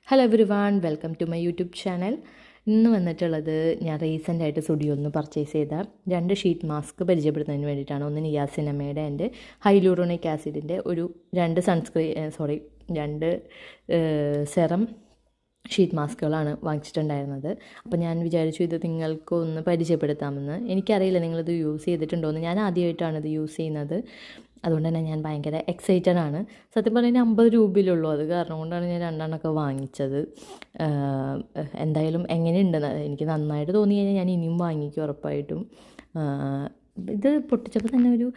Hello everyone, welcome to my YouTube channel. ഇന്ന് വന്നിട്ടുള്ളത് ഞാൻ റീസെൻ്റായിട്ട് സ്റ്റുഡിയോയിൽ നിന്ന് പർച്ചേസ് ചെയ്ത 2 ഷീറ്റ് മാസ്ക് പരിചയപ്പെടുത്തുന്നതിന് വേണ്ടിയിട്ടാണ്. ഒന്ന് നിയാസിനമയുടെ ആൻഡ് ഹൈലൂറോണിക് ആസിഡിൻ്റെ ഒരു 2 സെറം ഷീറ്റ് മാസ്കുകളാണ് വാങ്ങിച്ചിട്ടുണ്ടായിരുന്നത്. അപ്പോൾ ഞാൻ വിചാരിച്ചു ഇത് നിങ്ങൾക്കൊന്ന് പരിചയപ്പെടുത്താമെന്ന്. എനിക്കറിയില്ല നിങ്ങളിത് യൂസ് ചെയ്തിട്ടുണ്ടോയെന്ന്. ഞാൻ ആദ്യമായിട്ടാണ് ഇത് യൂസ് ചെയ്യുന്നത്. അതുകൊണ്ട് തന്നെ ഞാൻ ഭയങ്കര എക്സൈറ്റഡ് ആണ്. സത്യം പറഞ്ഞാൽ 50 രൂപയിലുള്ളൂ. അത് കാരണം കൊണ്ടാണ് ഞാൻ 2 എണ്ണമൊക്കെ വാങ്ങിച്ചത്. എന്തായാലും എങ്ങനെയുണ്ടെന്ന് എനിക്ക് നന്നായിട്ട് തോന്നി കഴിഞ്ഞാൽ ഞാൻ ഇനിയും വാങ്ങിക്കും ഉറപ്പായിട്ടും. ഇത് പൊട്ടിച്ചപ്പോൾ തന്നെ ഒരു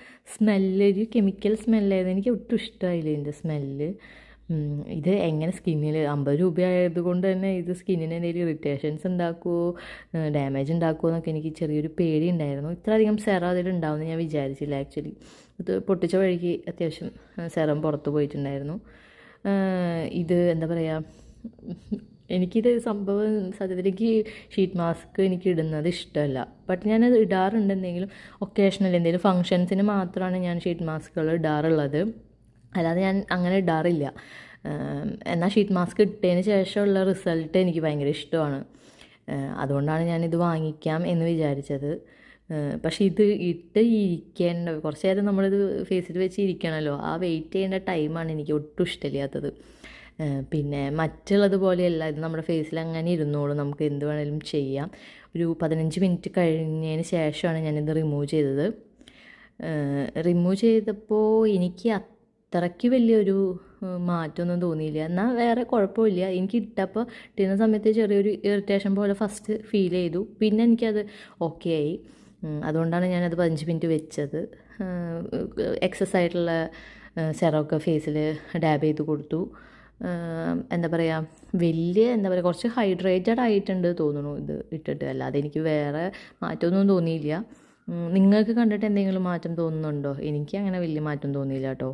ഒരു കെമിക്കൽ സ്മെല്ലായിരുന്നു. എനിക്ക് ഒട്ടും ഇഷ്ടമായില്ല ഇതിൻ്റെ സ്മെല്ല്. ഇത് എങ്ങനെ സ്കിന്നിൽ 50 രൂപയായതുകൊണ്ട് തന്നെ ഇത് സ്കിന്നിന് എന്തെങ്കിലും ഇറിറ്റേഷൻസ് ഉണ്ടാക്കുമോ, ഡാമേജ് ഉണ്ടാക്കുമോ എന്നൊക്കെ എനിക്ക് ചെറിയൊരു പേടി ഉണ്ടായിരുന്നു. ഇത്രയധികം സെറം അതിലുണ്ടാവുമെന്ന് ഞാൻ വിചാരിച്ചില്ല ആക്ച്വലി. ഇത് പൊട്ടിച്ച വഴിക്ക് അത്യാവശ്യം സെറം പുറത്ത് പോയിട്ടുണ്ടായിരുന്നു. ഇത് എന്താ പറയുക, എനിക്കിത് സംഭവം സത്യത്തിലേക്ക് ഷീറ്റ് മാസ്ക് എനിക്ക് ഇടുന്നത് ഇഷ്ടമല്ല. ബട്ട് ഞാനത് ഇടാറുണ്ട്. എന്തെങ്കിലും ഒക്കേഷണൽ എന്തെങ്കിലും ഫങ്ഷൻസിന് മാത്രമാണ് ഞാൻ ഷീറ്റ് മാസ്കുകൾ ഇടാറുള്ളത്. അല്ലാതെ ഞാൻ അങ്ങനെ ഇടാറില്ല. എന്നാൽ ഷീറ്റ് മാസ്ക് ഇട്ടതിന് ശേഷമുള്ള റിസൾട്ട് എനിക്ക് ഭയങ്കര ഇഷ്ടമാണ്. അതുകൊണ്ടാണ് ഞാനിത് വാങ്ങിക്കാം എന്ന് വിചാരിച്ചത്. പക്ഷേ ഇത് ഇരിക്കേണ്ട കുറച്ച് നേരം നമ്മളിത് ഫേസിൽ വെച്ച് ഇരിക്കണമല്ലോ, ആ വെയിറ്റ് ചെയ്യേണ്ട ടൈമാണ് എനിക്ക് ഒട്ടും ഇഷ്ടമില്ലാത്തത്. പിന്നെ മറ്റുള്ളത് പോലെയല്ല, ഇത് നമ്മുടെ ഫേസിൽ അങ്ങനെ ഇരുന്നോളും, നമുക്ക് എന്ത് വേണമെങ്കിലും ചെയ്യാം. ഒരു 15 മിനിറ്റ് കഴിഞ്ഞതിന് ശേഷമാണ് ഞാനിത് റിമൂവ് ചെയ്തത്. റിമൂവ് ചെയ്തപ്പോൾ എനിക്ക് അത്രയ്ക്ക് വലിയൊരു മാറ്റമൊന്നും തോന്നിയില്ല. എന്നാൽ വേറെ കുഴപ്പമില്ല. എനിക്ക് ഇട്ടുന്ന സമയത്ത് ചെറിയൊരു ഇറിറ്റേഷൻ പോലെ ഫസ്റ്റ് ഫീൽ ചെയ്തു. പിന്നെ എനിക്കത് ഓക്കെ ആയി. അതുകൊണ്ടാണ് ഞാനത് 15 മിനിറ്റ് വെച്ചത്. എക്സസ് ആയിട്ടുള്ള സെറമൊക്കെ ഫേസിൽ ഡാബ് ചെയ്ത് കൊടുത്തു. എന്താ പറയുക, കുറച്ച് ഹൈഡ്രേറ്റഡ് ആയിട്ടുണ്ട് തോന്നുന്നു ഇത് ഇട്ടിട്ട്. അല്ലാതെ എനിക്ക് വേറെ മാറ്റമൊന്നും തോന്നിയില്ല. നിങ്ങൾക്ക് കണ്ടിട്ട് എന്തെങ്കിലും മാറ്റം തോന്നുന്നുണ്ടോ? എനിക്ക് അങ്ങനെ വലിയ മാറ്റം തോന്നിയില്ല കേട്ടോ.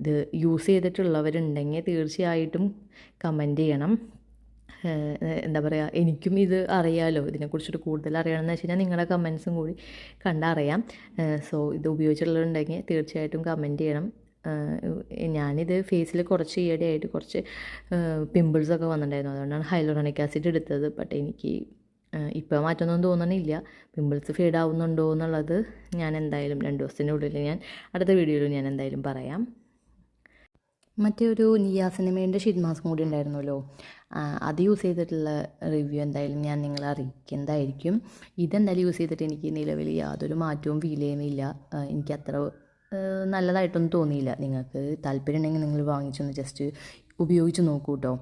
ഇത് യൂസ് ചെയ്തിട്ടുള്ളവരുണ്ടെങ്കിൽ തീർച്ചയായിട്ടും കമൻറ്റ് ചെയ്യണം. എന്താ പറയുക, എനിക്കും ഇത് അറിയാമല്ലോ, ഇതിനെക്കുറിച്ചിട്ട് കൂടുതൽ അറിയണമെന്ന് വെച്ച് കഴിഞ്ഞാൽ നിങ്ങളുടെ കമൻസും കൂടി കണ്ടറിയാം. സോ ഇത് ഉപയോഗിച്ചിട്ടുള്ളവരുണ്ടെങ്കിൽ തീർച്ചയായിട്ടും കമൻറ്റ് ചെയ്യണം. ഞാനിത് ഫേസിൽ കുറച്ച് ഈയിടെയായിട്ട് കുറച്ച് പിമ്പിൾസൊക്കെ വന്നിട്ടുണ്ടായിരുന്നു. അതുകൊണ്ടാണ് ഹൈലൂറോണിക് ആസിഡ് എടുത്തത്. ബട്ട് എനിക്ക് ഇപ്പോൾ മാറ്റമൊന്നും തോന്നണില്ല. പിമ്പിൾസ് ഫേഡ് ആവുന്നുണ്ടോ എന്നുള്ളത് ഞാൻ എന്തായാലും 2 ദിവസത്തിനുള്ളിൽ ഞാൻ അടുത്ത വീഡിയോയിൽ ഞാൻ എന്തായാലും പറയാം. മറ്റേ ഒരു നിയാസിനമേൻ്റെ ഷീറ്റ് മാസ്കും കൂടി ഉണ്ടായിരുന്നല്ലോ, അത് യൂസ് ചെയ്തിട്ടുള്ള റിവ്യൂ എന്തായാലും ഞാൻ നിങ്ങളെ അറിയിക്കുന്നതായിരിക്കും. ഇതെന്തായാലും യൂസ് ചെയ്തിട്ട് എനിക്ക് നിലവിൽ യാതൊരു മാറ്റവും ഫീൽ ചെയ്യുന്നില്ല. എനിക്കത്ര നല്ലതായിട്ടൊന്നും തോന്നിയില്ല. നിങ്ങൾക്ക് താല്പര്യം ഉണ്ടെങ്കിൽ നിങ്ങൾ വാങ്ങിച്ചൊന്ന് ജസ്റ്റ് ഉപയോഗിച്ച് നോക്കൂ കേട്ടോ.